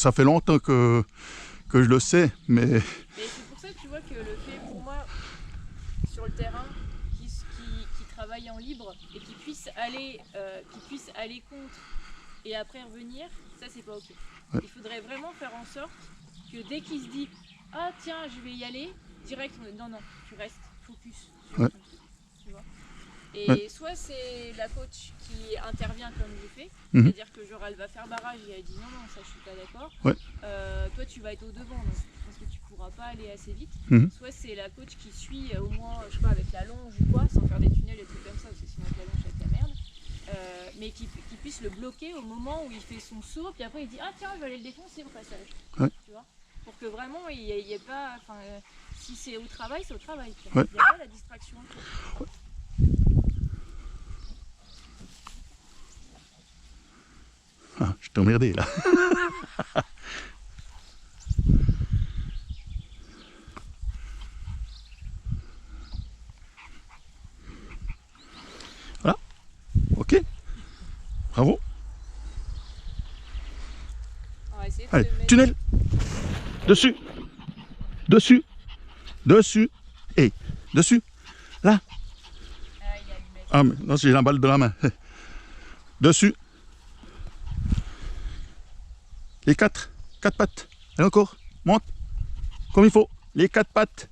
ça fait longtemps que je le sais, mais... Mais c'est pour ça que tu vois que le fait pour moi, sur le terrain, qui travaille en libre et qui puisse aller contre et après revenir, ça c'est pas ok. Ouais. Il faudrait vraiment faire en sorte que dès qu'il se dit « Ah tiens, je vais y aller », direct, non, tu restes focus sur ouais. ton truc, tu vois. Et ouais. soit c'est la coach qui intervient comme j'ai fait, c'est-à-dire que genre elle va faire barrage et elle dit non, ça je suis pas d'accord, ouais. toi tu vas être au devant, donc je pense que tu pourras pas aller assez vite. Soit c'est la coach qui suit au moins, je sais pas, avec la longe ou quoi, sans faire des tunnels et trucs comme ça, parce que sinon avec la longe c'est de la merde. Mais qui puisse le bloquer au moment où il fait son saut, puis après il dit ah tiens je vais aller le défoncer au passage, ouais. tu vois, pour que vraiment il y ait pas, enfin si c'est au travail, c'est au travail, ouais. il n'y a pas la distraction. Ouais. Ah, je t'ai emmerdé là. Voilà, ok, bravo. Allez, tunnel, dessus, dessus, dessus, et dessus, là. Ah, mais non, j'ai la balle de la main. Dessus. Les quatre pattes. Allez encore, monte, comme il faut. Les 4 pattes.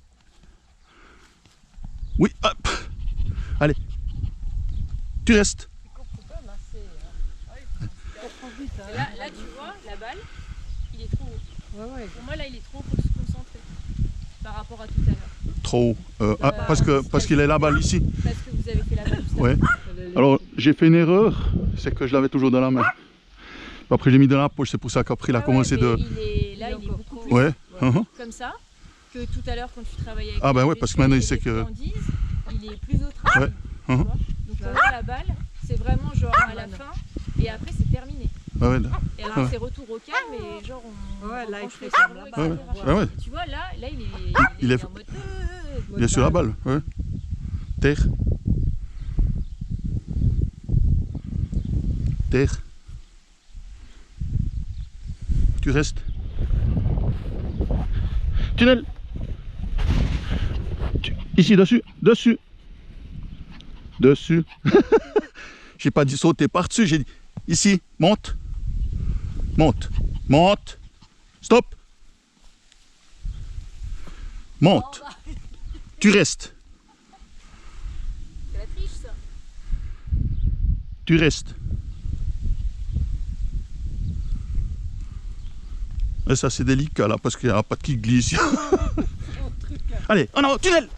Oui, hop. Allez, tu restes. Là, tu vois, la balle, il est trop haut. Ouais. Pour moi, là, il est trop haut pour se concentrer par rapport à tout à l'heure. Trop haut. Parce qu'il est la balle ici. Parce que vous avez fait la balle juste ouais. Alors, j'ai fait une erreur, c'est que je l'avais toujours dans la main. Après, j'ai mis dans la poche, c'est pour ça qu'après, il a commencé de... Il est beaucoup plus ouais. comme ça que tout à l'heure quand tu travaillais avec ah, ben ouais, parce que maintenant, il sait que... il est plus au travail. Ouais. Donc, pour moi, la balle, c'est vraiment genre à la fin, et après, c'est terminé. Ouais, et alors, c'est retour au calme, et genre, on là, il fait ça. Ouais. Tu vois, là, il est en mode... il est sur la balle, ouais. Terre. Terre. Tu restes. Tunnel. Ici, dessus, dessus. Dessus. J'ai pas dit sauter par-dessus, j'ai dit ici, monte. Monte. Monte. Stop. Monte. Tu restes. C'est la triche, ça. Tu restes. Et ça c'est délicat là parce qu'il n'y a pas de qui glisse. Allez, en avant, tunnel.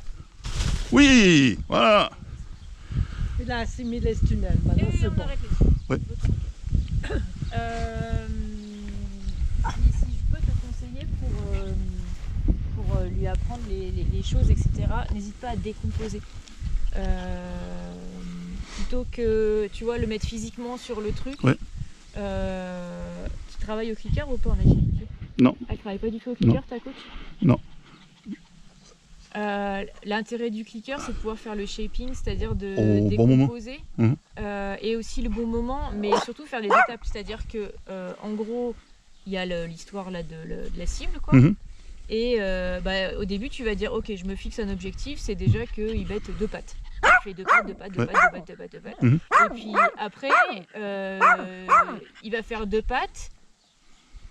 Oui, voilà. Il a assimilé ce tunnel, maintenant c'est bon. Ouais. Si je peux te conseiller pour lui apprendre les choses, etc., n'hésite pas à décomposer. Plutôt que, tu vois, le mettre physiquement sur le truc. Ouais. Tu travailles au clicker ou pas en agilité? Non. Elle travaille pas du tout au clicker, ta coach? Non. L'intérêt du clicker, c'est de pouvoir faire le shaping, c'est-à-dire de décomposer, bon et aussi le bon moment, mais surtout faire les étapes, c'est-à-dire que en gros, il y a l'histoire là de la cible, quoi. Et au début, tu vas dire, ok, je me fixe un objectif, c'est déjà qu'il va être 2 pattes. Je fais 2 pattes, 2 pattes, 2 pattes, 2 pattes, 2 pattes, 2 pattes. Et puis après, il va faire 2 pattes,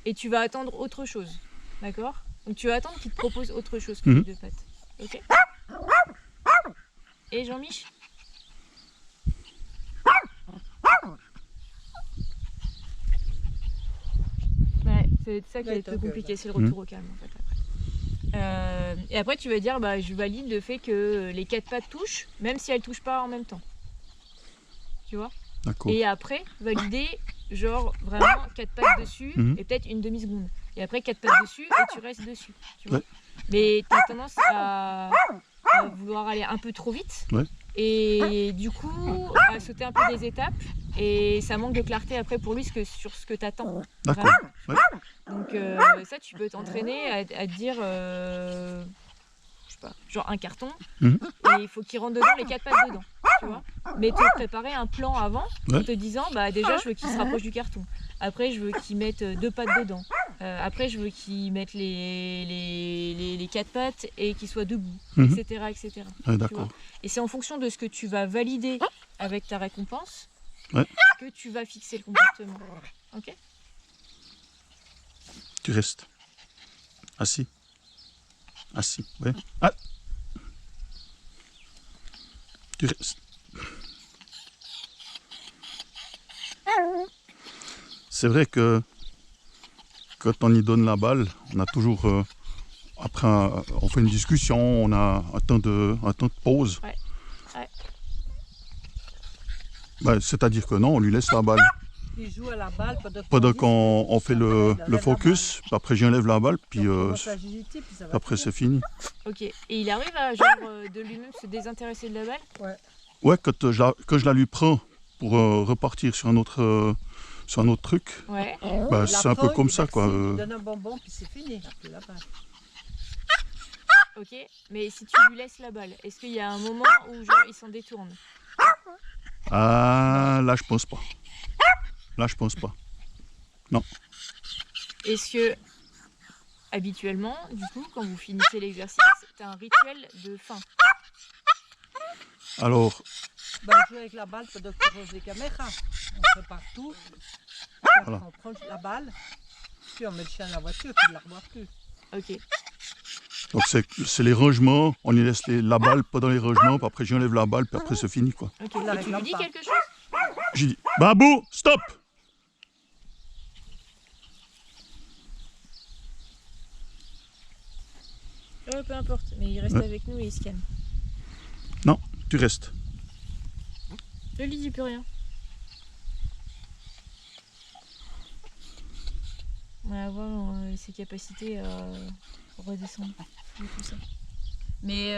et tu vas attendre autre chose, d'accord? Donc tu vas attendre qu'il te propose autre chose que les 2 pattes. Ok. Et Jean-Mich? Ouais, c'est ça qui est le plus compliqué, c'est le retour au calme en fait après. Et après tu vas dire bah je valide le fait que les 4 pattes touchent, même si elles touchent pas en même temps. Tu vois? D'accord. Et après valider genre vraiment 4 pattes dessus et peut-être une demi-seconde. Et après 4 pattes dessus et tu restes dessus. Tu vois? Mais tu as tendance à vouloir aller un peu trop vite et du coup à sauter un peu des étapes et ça manque de clarté après pour lui sur ce que tu attends. D'accord. Ouais. Donc ça tu peux t'entraîner à te dire je sais pas, genre un carton et il faut qu'il rentre dedans les 4 pattes dedans, tu vois. Mais te préparer un plan avant en te disant bah déjà je veux qu'il se rapproche du carton. Après je veux qu'il mette 2 pattes dedans. Après, je veux qu'il mette les quatre pattes et qu'il soit debout, Mhm. etc., etc. Ouais, d'accord. Et c'est en fonction de ce que tu vas valider avec ta récompense Ouais. que tu vas fixer le comportement. Ok? Tu restes. Assis. Assis, ouais. Ah. Tu restes. C'est vrai que quand on y donne la balle, on a toujours... après, on fait une discussion, on a un temps de pause. Ouais. Ouais. Ouais, c'est-à-dire que non, on lui laisse la balle. Il joue à la balle Pendant qu'on on fait le Après, il enlève focus, puis après j'enlève la balle, puis après c'est fini. Ok. Et il arrive à de lui-même se désintéresser de la balle? Ouais, quand je la lui prends pour repartir sur un autre truc, Ouais. bah, c'est un peu comme ça, quoi. Il donne un bonbon, puis c'est fini. Après la balle. Ok. Mais si tu lui laisses la balle, est-ce qu'il y a un moment où il s'en détourne? Ah, là je pense pas. Là je pense pas. Non. Est-ce que, habituellement, du coup, quand vous finissez l'exercice, t'as un rituel de fin? Alors, Ben, on joue avec la balle pendant que tu ranges les caméras. On fait partout. Puis après, Voilà. on prend la balle, puis on met le chien dans la voiture, puis il ne la revoit plus. Ok. donc c'est les rangements, on lui laisse la balle pendant les rangements, puis après j'enlève la balle, puis après c'est fini, quoi. Ok. Il la Et tu lui réclame dis pas. quelque chose? J'ai dit, Babou, stop! Peu importe, mais il reste Ouais. avec nous et il scanne. Non, tu restes. Je lui dis plus rien. On va voir ses capacités à redescendre de tout ça. Mais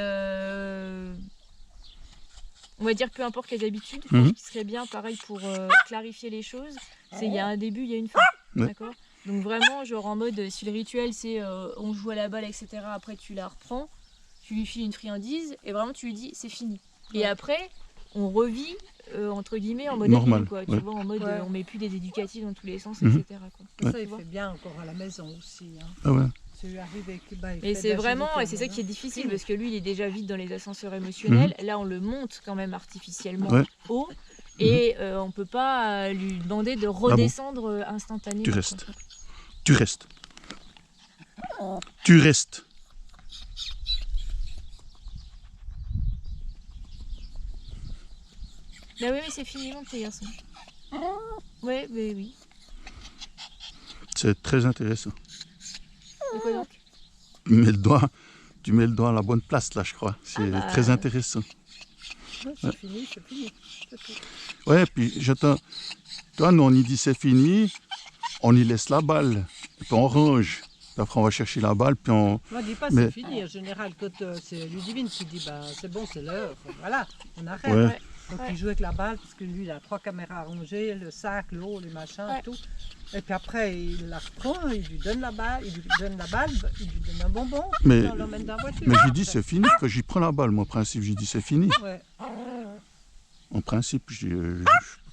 on va dire peu importe les habitudes, Mhm. ce qui serait bien pareil pour clarifier les choses, c'est il y a un début, il y a une fin. Ouais. D'accord? Donc vraiment, genre en mode, si le rituel c'est on joue à la balle, etc., après tu la reprends, tu lui files une friandise et vraiment tu lui dis c'est fini. Et Ouais. après, on revit entre guillemets en mode Normal, anime, quoi. Tu ouais. vois, en mode Ouais. on met plus des éducatifs dans tous les sens, Mhm. etc. quoi. Mais Ouais. ça, il Tu vois. fait bien encore à la maison aussi. Hein. Ah ouais. Celui arrive avec il Mais fait c'est de la vraiment, et agilité c'est ça à qui est la difficile maison. parce que lui il est déjà vite dans les ascenseurs émotionnels. Là on le monte quand même artificiellement Ouais. haut et on peut pas lui demander de redescendre instantanément. Tu quoi. restes. Tu restes. Tu restes. Bah oui, mais c'est fini mon petit garçon. Ouais, mais oui. C'est très intéressant. Et quoi donc? Tu mets le doigt à la bonne place, là, je crois. C'est bah. très intéressant. Ouais, c'est fini, c'est fini. C'est tout. Ouais, puis toi, nous, on y dit c'est fini, on y laisse la balle, et puis on range. Puis après, on va chercher la balle, puis on... Moi, je dis pas Mais- c'est fini. En général, quand c'est Ludivine qui dit bah, c'est bon, c'est l'heure. Voilà, on arrête. Ouais. Ouais. Donc Ouais. il joue avec la balle parce que lui, il a 3 caméras à ranger, le sac, l'eau, les machins, Ouais. tout. Et puis après, il la reprend, il lui donne la balle, il lui donne un bonbon, Mais- puis on l'emmène dans la voiture. Mais j'ai dit c'est fini, que j'y prends la balle. Moi, en principe, j'ai dit c'est fini. Ouais. En principe, je peux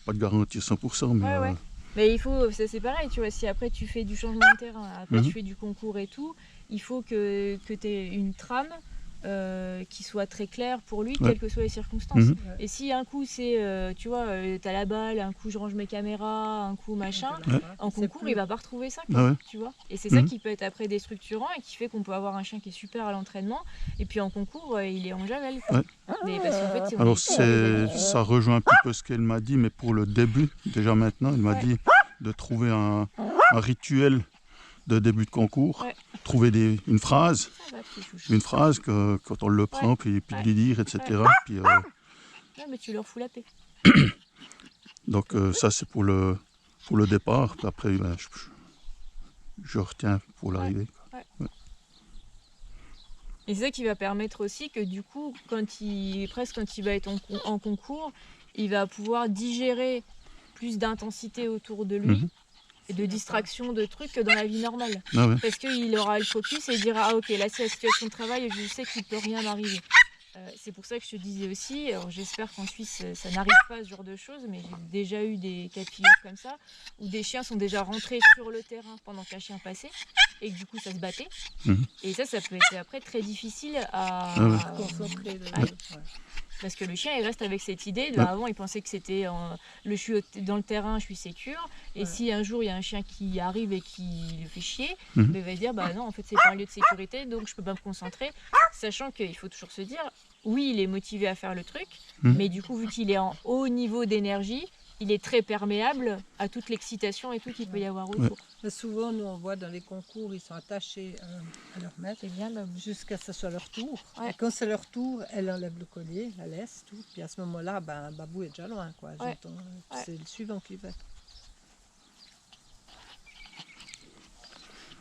pas te garantir 100%, mais... Ouais, ouais. Mais il faut, ça c'est pareil, tu vois, si après tu fais du changement de terrain, après Mhm. tu fais du concours et tout, il faut que tu aies une trame qui soit très claire pour lui, Ouais. quelles que soient les circonstances. Mhm. Et si un coup c'est, tu vois, t'as la balle, un coup je range mes caméras, un coup machin, en C'est concours plus- il va pas retrouver ça, quoi, Ah ouais. tu vois. Et c'est ça Mhm. qui peut être après déstructurant et qui fait qu'on peut avoir un chien qui est super à l'entraînement, et puis en concours il est en javel. quoi. Ouais. Mais parce qu'en fait, si on Alors, est sur les habitudes- ça rejoint un petit peu ce qu'elle m'a dit, mais pour le début, déjà maintenant, elle m'a Ouais. dit de trouver un rituel de début de concours, Ouais. trouver une phrase, Ça va, petit chouchou. une phrase que quand on le prend, puis de lui dire, etc. Puis, Ouais, mais tu leur fous la paix. donc ça, c'est pour le départ. Puis après, ben, je retiens pour l'arrivée. Et c'est ça qui va permettre aussi que du coup, quand il va être en concours, il va pouvoir digérer plus d'intensité autour de lui Mhm. et de distraction de trucs que dans la vie normale. Ah ouais. Parce qu'il aura le focus et il dira ah ok là c'est la situation de travail et je sais qu'il peut rien m'arriver. C'est pour ça que je te disais aussi, alors j'espère qu'en Suisse ça n'arrive pas ce genre de choses, mais j'ai déjà eu des cas de figure comme ça, où des chiens sont déjà rentrés sur le terrain pendant qu'un chien passait, et que du coup ça se battait. Et ça peut être après très difficile à concentrer. Parce que le chien il reste avec cette idée, avant il pensait que c'était je suis dans le terrain, je suis sécure, et si un jour il y a un chien qui arrive et qui le fait chier, il va se dire bah non en fait c'est pas un lieu de sécurité donc je peux pas me concentrer, sachant qu'il faut toujours se dire oui il est motivé à faire le truc, mais du coup vu qu'il est en haut niveau d'énergie, il est très perméable à toute l'excitation et tout qu'il peut y avoir autour. Mais souvent, nous, on voit dans les concours, ils sont attachés à leur maître jusqu'à ce que ce soit leur tour. Et quand c'est leur tour, elle enlève le collier, la laisse, tout. Puis à ce moment-là, Babou est déjà loin, quoi. C'est le suivant qui va.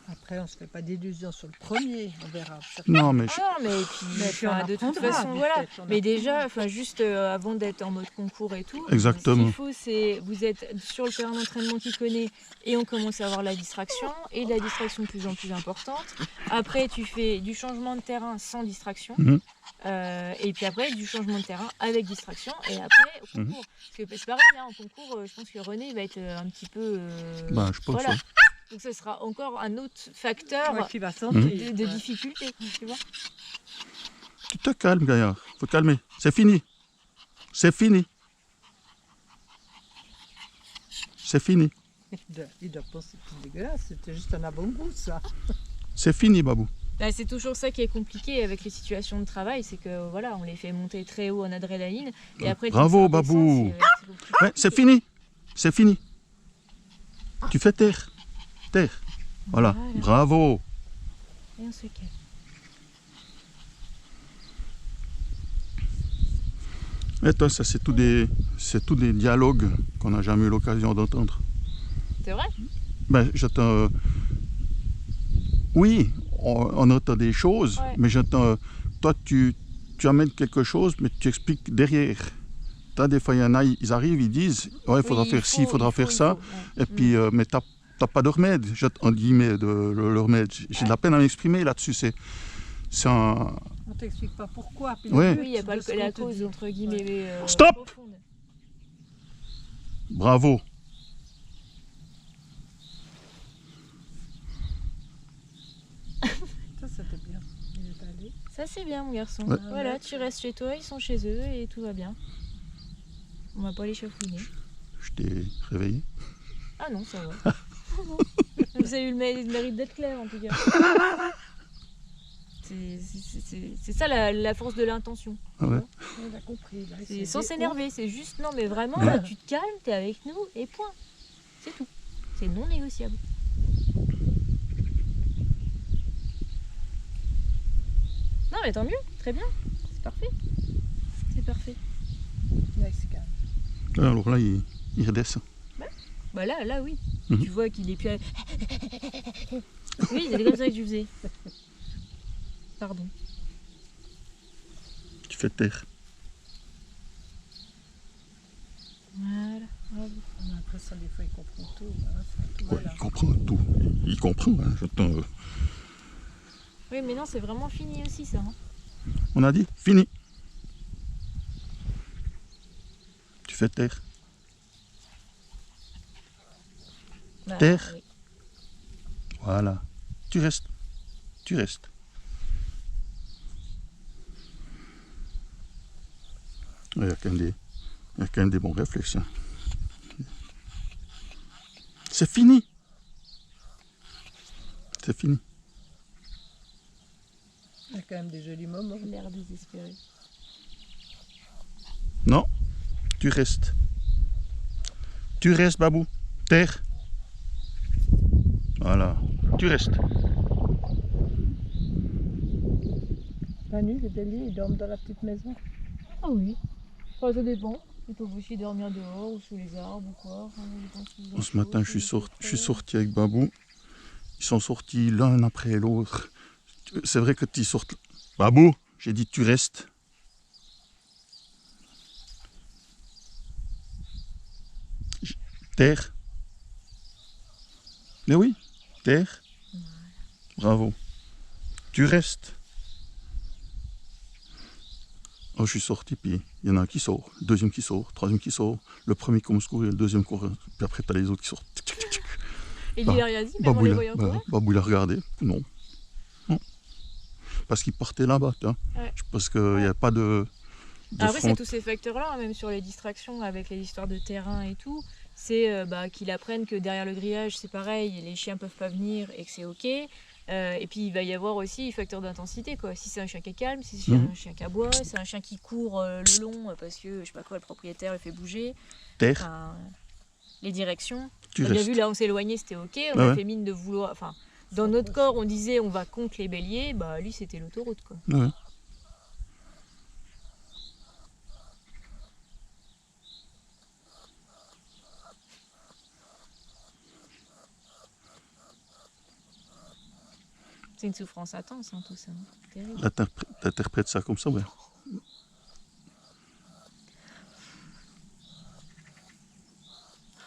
Après, on ne se fait pas d'illusions sur le premier, on verra. Non, mais... de toute façon, voilà. Mais déjà, juste avant d'être en mode concours et tout, Exactement. ce qu'il faut, c'est vous êtes sur le terrain d'entraînement qui connaît et on commence à avoir la distraction et de la distraction de plus en plus importante. Après, tu fais du changement de terrain sans distraction. Et puis après, du changement de terrain avec distraction. Et après, au concours. Parce que c'est pareil, hein, en concours, je pense que René va être un petit peu... je pense, voilà. Donc ce sera encore un autre facteur qui va de difficulté, tu vois. Tu te calmes, Gaillard. Faut te calmer. C'est fini. C'est fini. C'est fini. Il doit penser que c'est dégueulasse. C'était juste un avant-goût, ça. C'est fini, Babou. C'est toujours ça qui est compliqué avec les situations de travail, c'est que voilà, on les fait monter très haut en adrénaline et après. Bravo, Babou. C'est fini. C'est fini. Tu fais taire. Voilà. Bravo. Et on se calme. Et toi, ça, c'est tout des dialogues qu'on n'a jamais eu l'occasion d'entendre. C'est vrai? J'entends... Oui, on entend des choses, mais j'entends... Toi, tu amènes quelque chose, mais tu expliques derrière. Des fois, il y en a, ils arrivent, ils disent, il faudra faire ci, il faudra faire ça. Et puis, mais t'as pas de remède, entre guillemets, le remède. J'ai de la peine à m'exprimer là-dessus. C'est un... On t'explique pas pourquoi. Oui, il n'y a pas la cause, entre guillemets. Stop profonde. Bravo. Ça, c'était bien. Il est allé. Ça, c'est bien, mon garçon. Voilà, tu restes chez toi, ils sont chez eux et tout va bien. On va pas les chafouiner. Je t'ai réveillé? Ah non, ça va. Vous avez eu le mérite d'être clair, en tout cas. C'est ça la force de l'intention. On a compris. C'est sans s'énerver, c'est juste, non mais vraiment, là, tu te calmes, t'es avec nous et point. C'est tout. C'est non négociable. Non mais tant mieux, très bien. C'est parfait. C'est parfait. Là, il se calme. Alors là, il redescend. Là oui. Tu vois qu'il est plus... Oui, c'est comme ça que je faisais. Pardon. Tu fais taire. Voilà, bravo. On a l'impression des fois il comprend tout. Il comprend tout. Il comprend, hein, j'entends. Oui, mais non, c'est vraiment fini aussi ça. Hein. On a dit fini. Tu fais taire. Taire. Oui. Voilà. Tu restes. Tu restes. Il y a quand même des bons réflexes. Hein. C'est fini. C'est fini. Il y a quand même des jolis moments. L'air désespéré. Non. Tu restes. Tu restes, Babou. Terre. Voilà. Tu restes. Manu, les béliers, ils dorment dans la petite maison. Ah oui. Enfin, ça dépend. Ils peuvent aussi dormir dehors ou sous les arbres ou quoi. Enfin, ce matin, je suis sorti avec Babou. Ils sont sortis l'un après l'autre. C'est vrai que tu sortes. Babou, j'ai dit tu restes. Terre. Mais oui, terre. Bravo. Tu restes. Oh, je suis sorti, puis il y en a un qui sort, le deuxième qui sort, le troisième qui sort, le premier commence à courir, le deuxième court, puis après t'as les autres qui sortent. Et lui, il a rien dit, même en les voyant courir? Babou, il a regardé, non. Non. Parce qu'il partait là-bas, tu vois. Ouais. Parce qu'il n'y a pas de après, c'est tous ces facteurs-là, même sur les distractions avec les histoires de terrain et tout. C'est qu'il apprenne que derrière le grillage, c'est pareil, les chiens peuvent pas venir et que c'est ok. Et puis il va y avoir aussi les facteurs d'intensité, quoi. Si c'est un chien qui est calme, si c'est un chien qui aboie, si c'est un chien qui court le long parce que je sais pas quoi, le propriétaire le fait bouger. terre. Enfin, les directions. Tu On a restes. vu là, on s'est éloigné, c'était ok. On a fait mine de vouloir. Enfin, dans notre corps, on disait on va contre les béliers. Bah lui, c'était l'autoroute, quoi. Ouais. C'est une souffrance intense, hein, tout ça. Terrible. T'interprètes ça comme ça, ouais.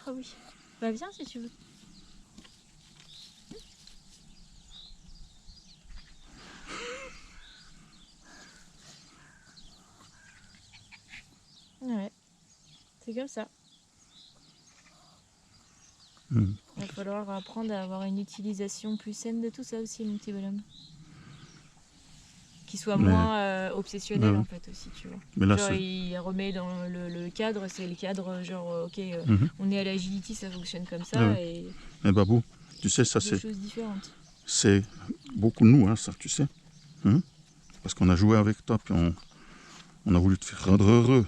Ah oui. Bah viens si tu veux. Ouais. C'est comme ça. Il va falloir apprendre à avoir une utilisation plus saine de tout ça aussi, mon petit bonhomme. Qui soit moins obsessionnel en fait aussi, tu vois. Mais là, genre il remet dans le cadre, c'est le cadre genre ok, on est à l'agility, ça fonctionne comme ça et... Mais Babou, tu sais, ça c'est... Des choses différentes. C'est beaucoup de nous, hein, ça, tu sais. Parce qu'on a joué avec toi, puis on a voulu te faire rendre heureux.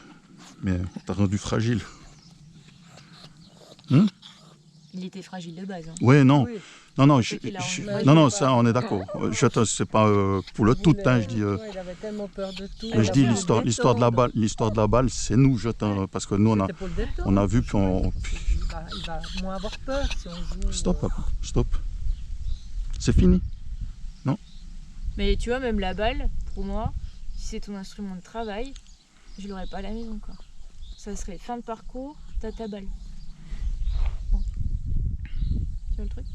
Mais on t'a rendu fragile. Il était fragile de base. Hein. Ouais, non. Oui. Non, ça, on est d'accord. C'est pas pour le tout, hein, je dis. Il avait tellement peur de tout. Je dis l'histoire de la balle, c'est nous, parce que nous, on a vu, puis Il va moins avoir peur si on joue. Stop, papa, stop. C'est fini. Non. Mais tu vois, même la balle, pour moi, si c'est ton instrument de travail, je l'aurais pas à la maison, quoi. Ça serait fin de parcours, t'as ta balle. Bon. Tu vois le truc?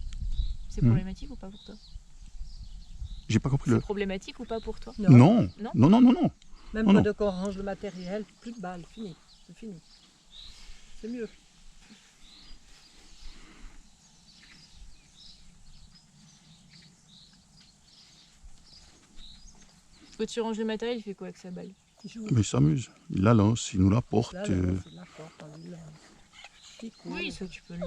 C'est problématique ou pas pour toi? J'ai pas compris C'est problématique ou pas pour toi? Non. Même pas de quand on range le matériel, plus de balles, fini. C'est fini. C'est mieux. Quand tu ranges le matériel, il fait quoi avec sa balle? Mais il s'amuse. Il la lance, il nous la porte. Là, c'est la porte, Oui, ça tu peux le